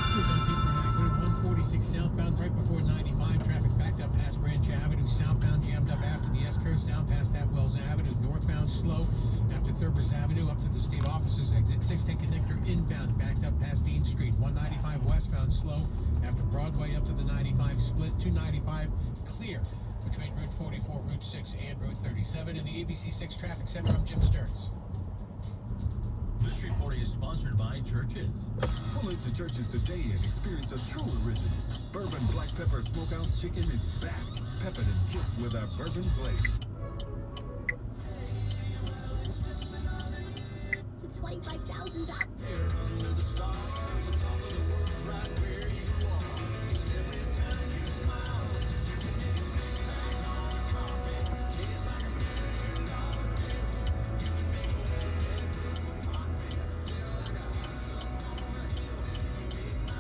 Emergency for an accident 146 southbound right before 95. Traffic backed up past Branch Avenue. Southbound jammed up after the S-curves down past Atwells Avenue. Northbound slow after Thurber's Avenue up to the state offices exit. 610 connector inbound backed up past Dean Street. 195 westbound slow after Broadway up to the 95 split. 295 clear between Route 44, Route 6, and Route 37. In the ABC 6 Traffic Center, I'm Jim Stearns. This reporting is sponsored by Churches. Pull into Churches today and experience a true original. Bourbon Black Pepper Smokehouse Chicken is back. Peppered and kissed with our bourbon blade. To 25,000 out. Here under the stars, on top of the world, right where you are. 'Cause every time you smile, you can make a six pack on the carpet. Tastes like $1 million bill. You can make a whole bedroom apartment feel like a house up on a hill. You can take my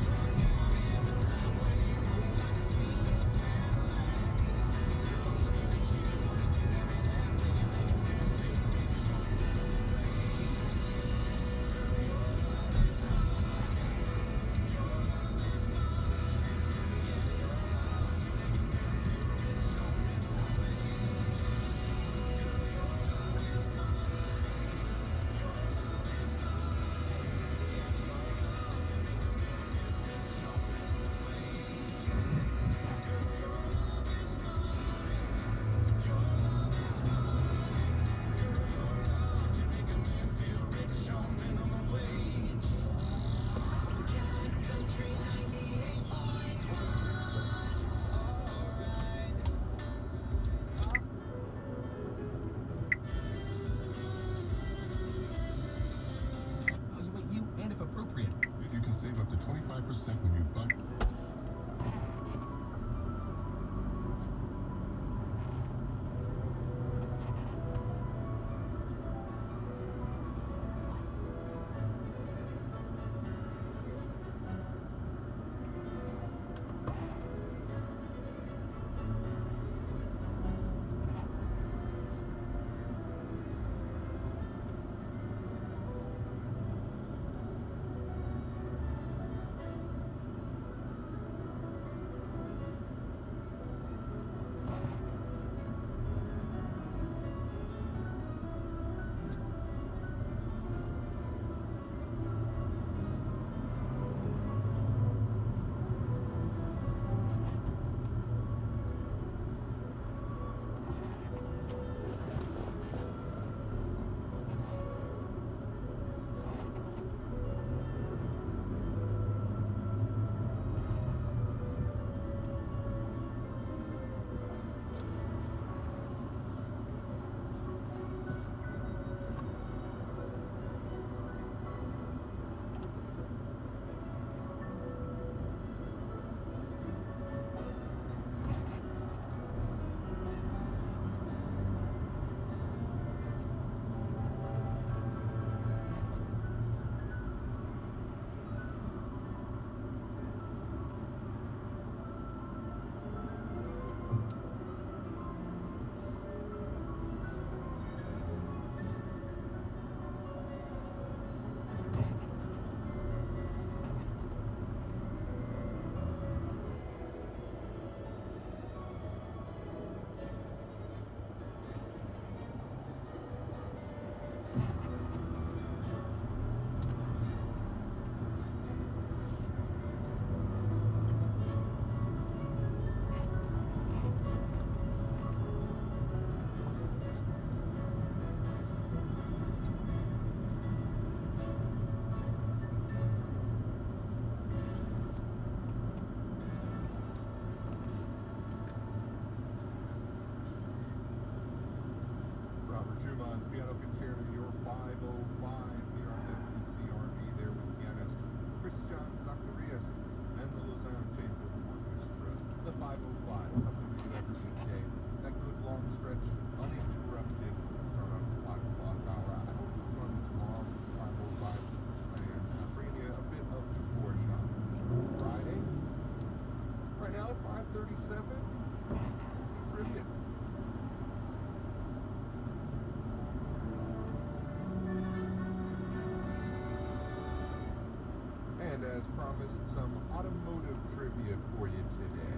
truck out in the driveway, roll like a cleaned up Cadillac. Girl, ain't you looking at me that way? You make a man feel rich on your own way. You can save up to 25% when you bundle. Trivia. And as promised, some automotive trivia for you today.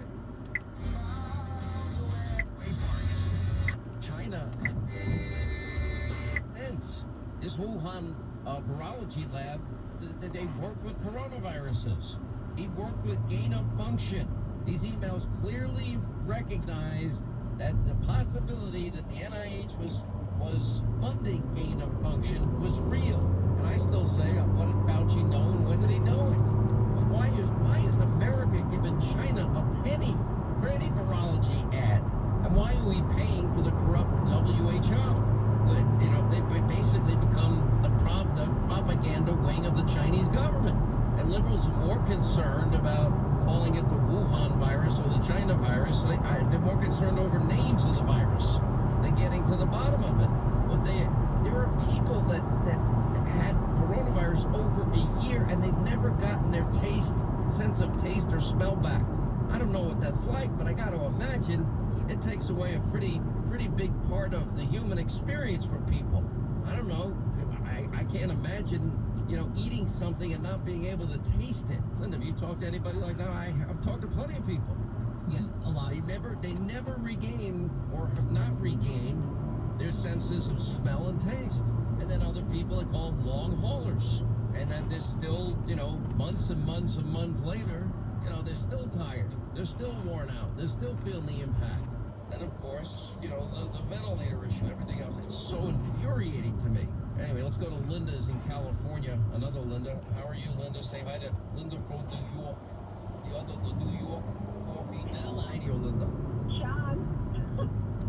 China. Hence, this Wuhan virology lab, they work with coronaviruses. He worked with gain of function. These emails clearly recognized that the possibility that the NIH was funding gain of function was real. And I still say, what did Fauci know and when did he know it? Why is America giving China a penny for any virology ad? And why are we paying for the corrupt WHO? But, you know, they've basically become the propaganda wing of the Chinese government. And liberals are more concerned about calling it the Wuhan virus or the China virus. They're more concerned over names of the virus than getting to the bottom of it. But there are people that had coronavirus over a year and they've never gotten their sense of taste or smell back. I don't know what that's like, but I got to imagine it takes away a pretty big part of the human experience for people. I don't know. I can't imagine, you know, eating something and not being able to taste it. Linda, have you talked to anybody like that? I've talked to plenty of people. Yeah, a lot. They never regain or have not regained their senses of smell and taste. And then other people, they call them long haulers. And then they're still, you know, months and months and months later, you know, they're still tired. They're still worn out. They're still feeling the impact. And of course, you know, the ventilator issue, everything else. It's so infuriating to me. Anyway, let's go to Linda's in California. Another Linda. How are you, Linda? Say hi to Linda from New York. The New York coffee. How are you, Linda? Sean.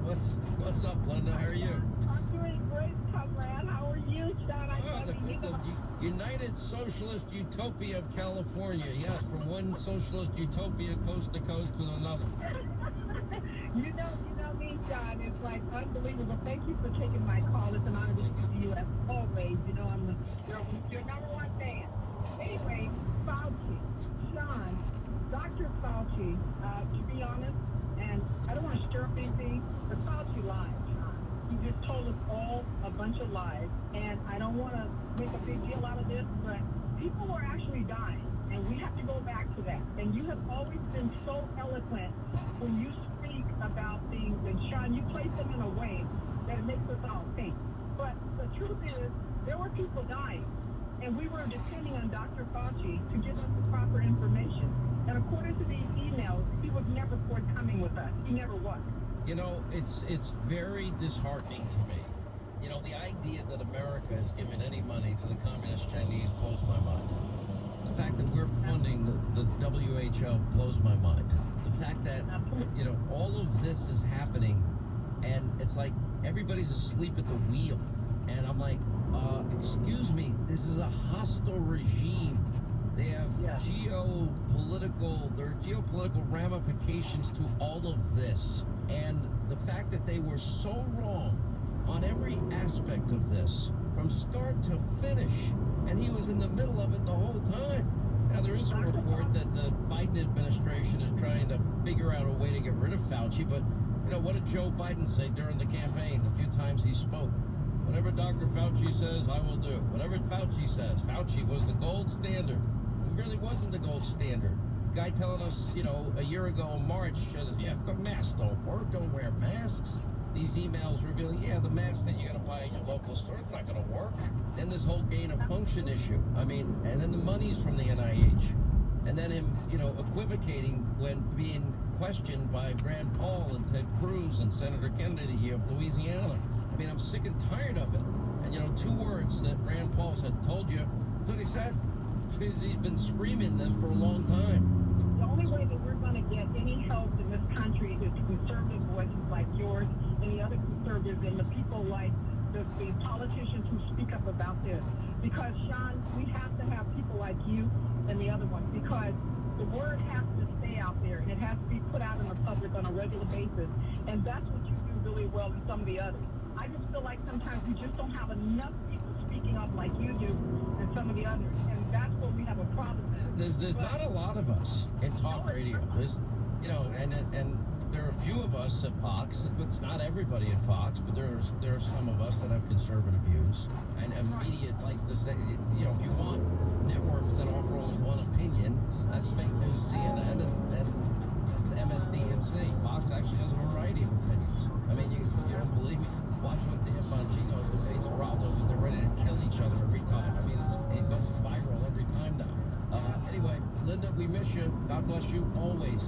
What's up, Linda? How are you? I'm doing great, comrade. How are you, Sean? The United Socialist Utopia of California. Yes, from one socialist utopia coast to coast to another. You know me, Sean. It's like unbelievable. Thank you for taking my call. It's an honor to speak to you as always. You know, I'm your number one fan. Anyway, Fauci, Sean, Dr. Fauci, to be honest, and I don't want to stir up anything, but Fauci lied, Sean. He just told us all a bunch of lies, and I don't want to make a big deal out of this, but people are actually dying, and we have to go back to that. And you have always been so eloquent when you speak about things, and Sean, you place them in a way that it makes us all think. But the truth is, there were people dying, and we were depending on Dr. Fauci to give us the proper information. And according to these emails, he was never forthcoming with us. He never was. You know, it's very disheartening to me. You know, the idea that America has given any money to the communist Chinese blows my mind. The fact that we're funding the WHO blows my mind. The fact that, you know, all of this is happening and it's like everybody's asleep at the wheel. And I'm like, excuse me, this is a hostile regime. They have geopolitical ramifications to all of this. And the fact that they were so wrong on every aspect of this, from start to finish, and he was in the middle of it the whole time. Now, there is a report that the Biden administration is trying to figure out a way to get rid of Fauci, but, you know, what did Joe Biden say during the campaign, the few times he spoke? Whatever Dr. Fauci says, I will do. Whatever Fauci says. Fauci was the gold standard. He really wasn't the gold standard. Guy telling us, you know, a year ago in March, the masks don't work, don't wear masks. These emails revealing, the mask that you got to buy at your local store, it's not going to work. Then this whole gain of function issue. I mean, and then the money's from the NIH. And then him, you know, equivocating when being questioned by Rand Paul and Ted Cruz and Senator Kennedy of Louisiana. I mean, I'm sick and tired of it. And, you know, two words that Rand Paul said, told you. That's what he said. He's been screaming this for a long time. The only way that we're going to get any help in this country is conservative voices like yours and the other conservatives and the people like the politicians who speak up about this. Because, Sean, we have to have people like you and the other ones, because the word has to stay out there and it has to be put out in the public on a regular basis. And that's what you do really well than some of the others. I just feel like sometimes we just don't have enough people speaking up like you do and some of the others. And that's where we have a problem. There's not a lot of us in talk radio. you know, and there are a few of us at Fox. It's not everybody at Fox, but there are some of us that have conservative views. And media likes to say, you know, if you want networks that offer only one opinion, that's fake news CNN and that's MSDNC. Fox actually has a variety of opinions. I mean, if you don't believe me, watch what Dan Bongino debates Geraldo because they're ready to kill each other every time. I mean, it goes viral every time now. Anyway, Linda, we miss you. God bless you always.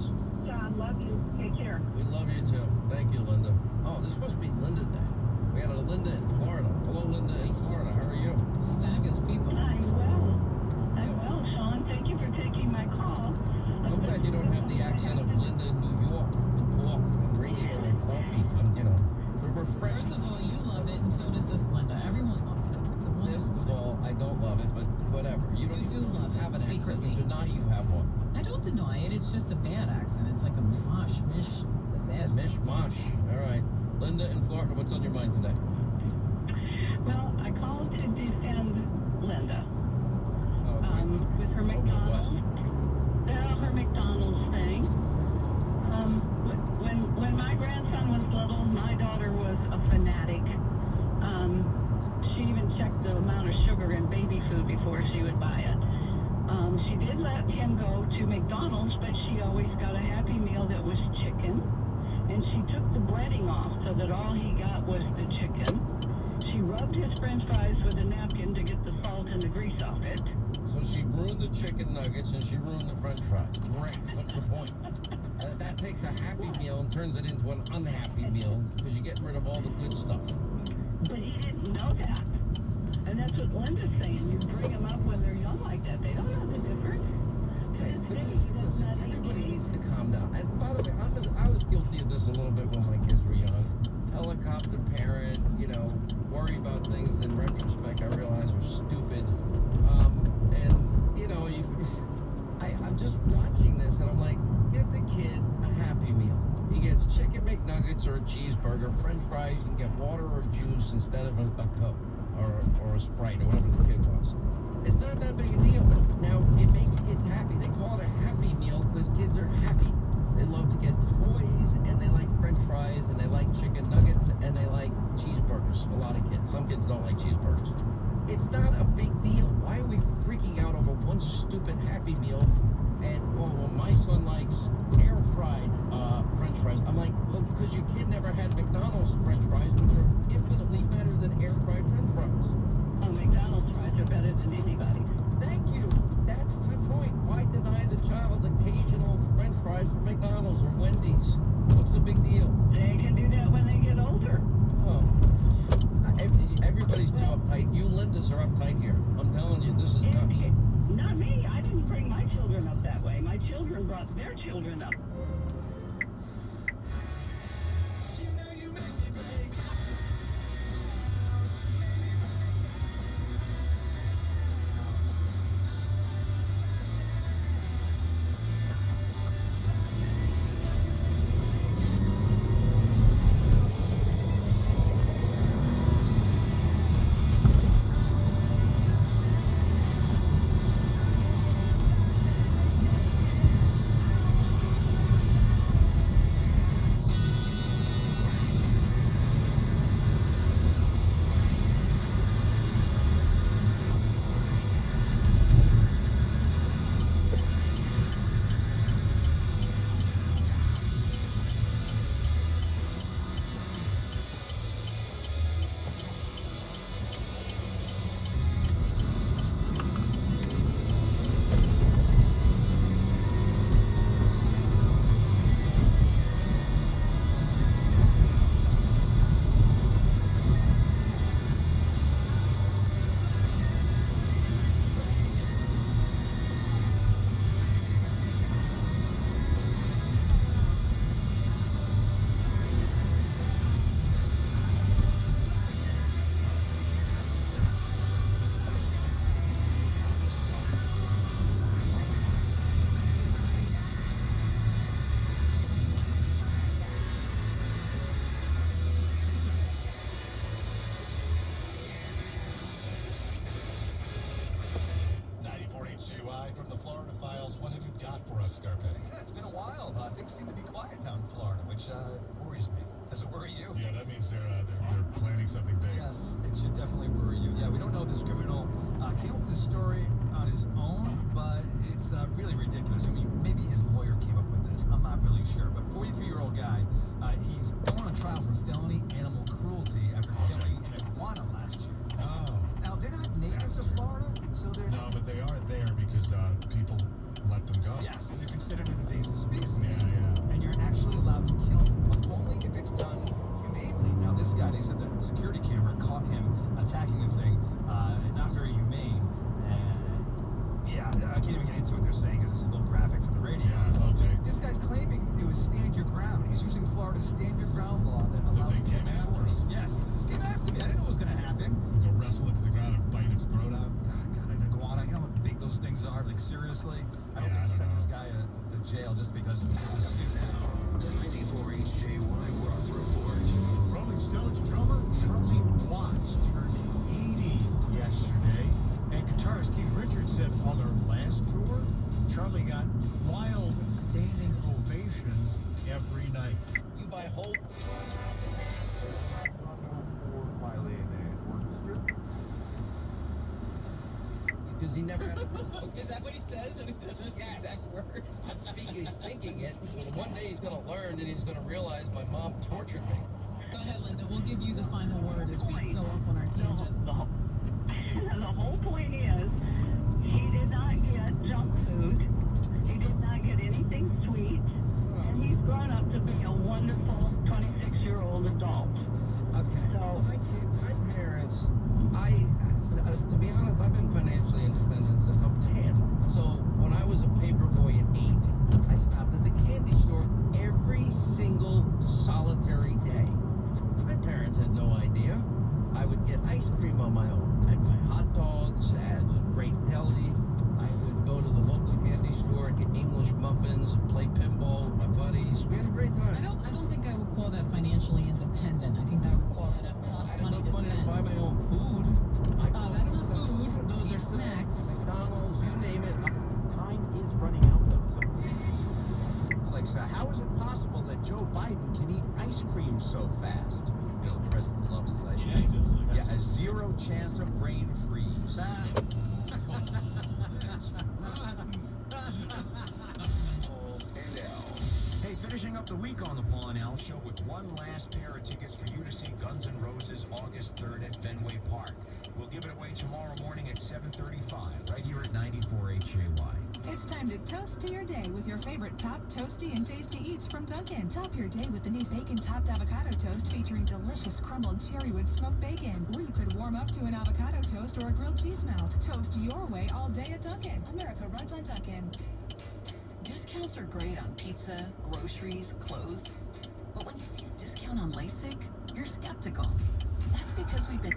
John, love you. Take care. We love you too. Thank you, Linda. Oh, this must be Linda Day. We got a Linda in Florida. Hello, Linda in Florida. How are you? Fabulous people. I'm well, Sean. Thank you for taking my call. I'm glad you don't have the accent of Linda in New York and pork and radio and coffee. You know, we're fresh. First of all, you love it, and so does this Linda. Everyone loves it. It's a wonderful First of all, I don't love it, but whatever. You don't You do even love it, have an accent. secretly. You deny you have one. I don't deny it. It's just a bad accent. It's like a mish disaster. Mishmash. All right. Linda in Florida, what's on your mind today? Well, I called to defend Linda Oh, with her over McDonald's. Her McDonald's thing. When my grandson was little, my daughter was a fanatic. She even checked the amount of sugar in baby food before she would buy it. She did let him go to McDonald's, but she always got a Happy Meal that was chicken. And she took the breading off so that all he got was the chicken. She rubbed his french fries with a napkin to get the salt and the grease off it. So she ruined the chicken nuggets and she ruined the french fries. Great. What's the point? That takes a Happy Meal and turns it into an unhappy meal because you're getting rid of all the good stuff. But he didn't know that. And that's what Linda's saying. You bring them up when they're young like that. They don't know the difference. Hey, To but this day, he does listen, not eat everybody meat. needs to calm down. And by the way, I was guilty of this a little bit when my kids were young. Helicopter parent, you know, worry about things in retrospect I realize are stupid. And, you know, I'm just watching this and I'm like, get the kid a Happy Meal. He gets chicken McNuggets or a cheeseburger, french fries, you can get water or juice instead of a Coke or a Sprite or whatever the kid wants. It's not that big a deal. Now, it makes kids happy. They call it a Happy Meal because kids are happy. They love to get toys, and they like french fries, and they like chicken nuggets, and they like cheeseburgers. A lot of kids. Some kids don't like cheeseburgers. It's not a big deal. Why are we freaking out over one stupid Happy Meal? And, well, my son likes air-fried french fries. I'm like, well, because your kid never had McDonald's french fries, which are infinitely better than air-fried french fries. Oh, McDonald's fries are better than anybody's. Thank you. That's my point. Why deny the child occasional french fries from McDonald's or Wendy's? What's the big deal? They can do that when they get older. Oh. Everybody's too uptight. You Lindas are uptight here. I'm telling you, this is nuts. Not me. I didn't bring my children up that way. My children brought their children up. The Florida Files, what have you got for us, Scarpetti? Yeah, it's been a while. Things seem to be quiet down in Florida, which worries me. Does it worry you? Yeah, that means they're planning something big. Yes, it should definitely worry you. Yeah, we don't know this criminal came up with this story on his own, but it's really ridiculous. I mean, maybe his lawyer came up with this. I'm not really sure. But 43-year-old guy, he's going on trial for felony animal cruelty after killing an iguana last year. Oh. Now, they're not natives of Florida, so they're... No, but they are there because people let them go. Yes, and they're considered an invasive species. Yeah. And you're actually allowed to kill them, but only if it's done humanely. Now, this guy, they said the security camera caught him attacking the thing, not very humane. Yeah, I can't even get into what they're saying because it's a little graphic for the radio. Yeah, okay. This guy's claiming it was stand your ground. He's using Florida's stand your ground law that allows thing came deadly after force. him. Yes, this came after me. I didn't know what was going to happen. To wrestle it to the ground and bite its throat out. God, an iguana. You know how big those things are? Like, seriously? I don't Yeah, I don't send this know. guy to jail just because this is stupid. The 94 HJY Rock Report. Rolling Stones drummer Charlie Watts turned 80 yesterday, and guitarist Keith Richards said on their last tour, Charlie got wild standing ovations every night. You buy Hope. For violating an orchestra. Because he never had a Is that what he says? Those exact words. I'm speaking, he's thinking it. But one day he's going to learn and he's going to realize my mom tortured me. Go ahead, Linda. We'll give you the final word as we go up on our tangent. The whole point is, he did not get junk food. He did not get anything sweet. And he's grown up to be a wonderful 26-year-old adult. Okay. So- My parents, to be honest, I've been financially independent since I'm 10. So when I was a paper boy at 8, I stopped at the candy store every single solitary day. My parents had no idea. I would get ice cream on my own. I'd buy hot dogs at a great deli. I would go to the local candy store and get English muffins and play pinball with my buddies. We had a great time. I don't think I would call that financially independent. I think that would call it a lot I of had money enough to money to buy spend. my own food. That's not food. Those are snacks. McDonald's, you name it. Time is running out, though. So, Alexa, how is it possible that Joe Biden can eat ice cream so fast? You know, the president loves his ice cream. Yeah, he does. Yeah, a 0 chance of brain freeze. Hey, finishing up the week on the Paul and Al Show with one last pair of tickets for you to see Guns N' Roses August 3rd at Fenway Park. We'll give it away tomorrow morning at 7:35, right here at 94 HJY. It's time to toast to your day with your favorite top toasty and tasty eats from Dunkin'. Top your day with the new bacon-topped avocado toast featuring delicious crumbled cherrywood smoked bacon. Or you could warm up to an avocado toast or a grilled cheese melt. Toast your way all day at Dunkin'. America runs on Dunkin'. Discounts are great on pizza, groceries, clothes. But when you see a discount on LASIK, you're skeptical. That's because we've been...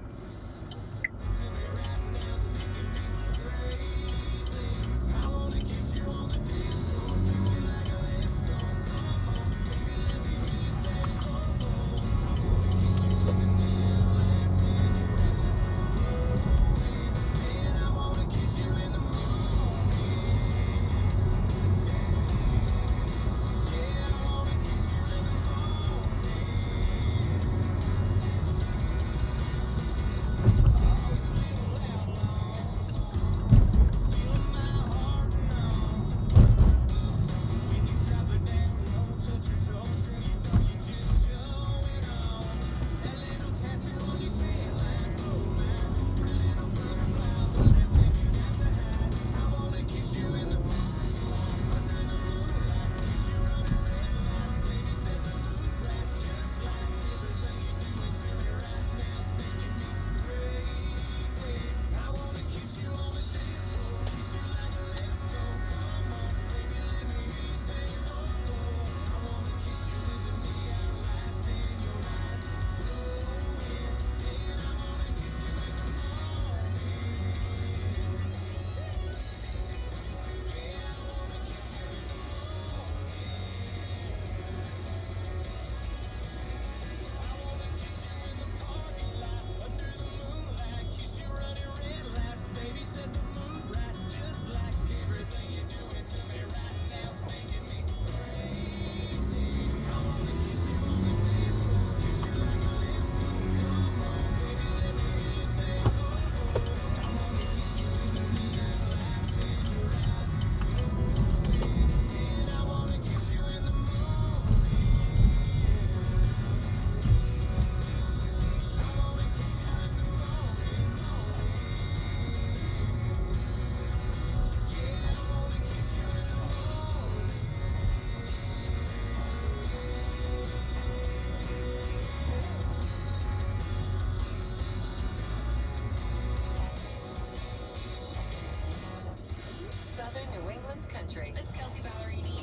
New England's country. It's Kelsey Ballerini.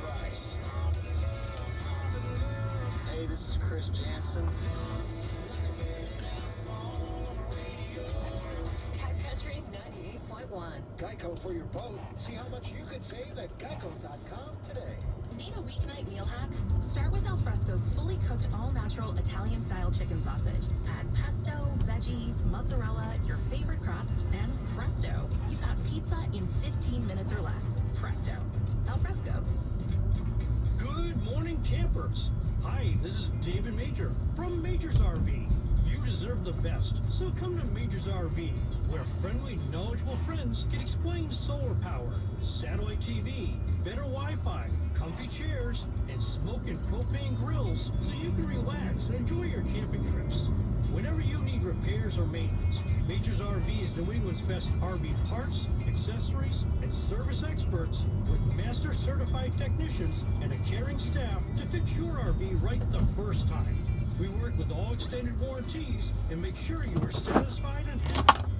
Bryce. Hey, this is Chris Jansen. Cat Country 98.1. Geico for your boat. See how much you could save at geico.com today. Need a weeknight meal hack? Start with Alfresco's fully cooked all-natural Italian-style chicken sausage. Add pesto, veggies, mozzarella, your favorite crust, and presto. You've got pizza in 15 minutes or less. Presto. Alfresco. Good morning, campers. Hi, this is David Major from Major's RV. You deserve the best, so come to Major's RV, where friendly, knowledgeable friends can explain solar power, satellite TV, better Wi-Fi, comfy chairs, and smoke and propane grills so you can relax and enjoy your camping trips. Whenever you need repairs or maintenance, Major's RV is New England's best RV parts, accessories, and service experts with master certified technicians and a caring staff to fix your RV right the first time. We work with all extended warranties and make sure you are satisfied and happy.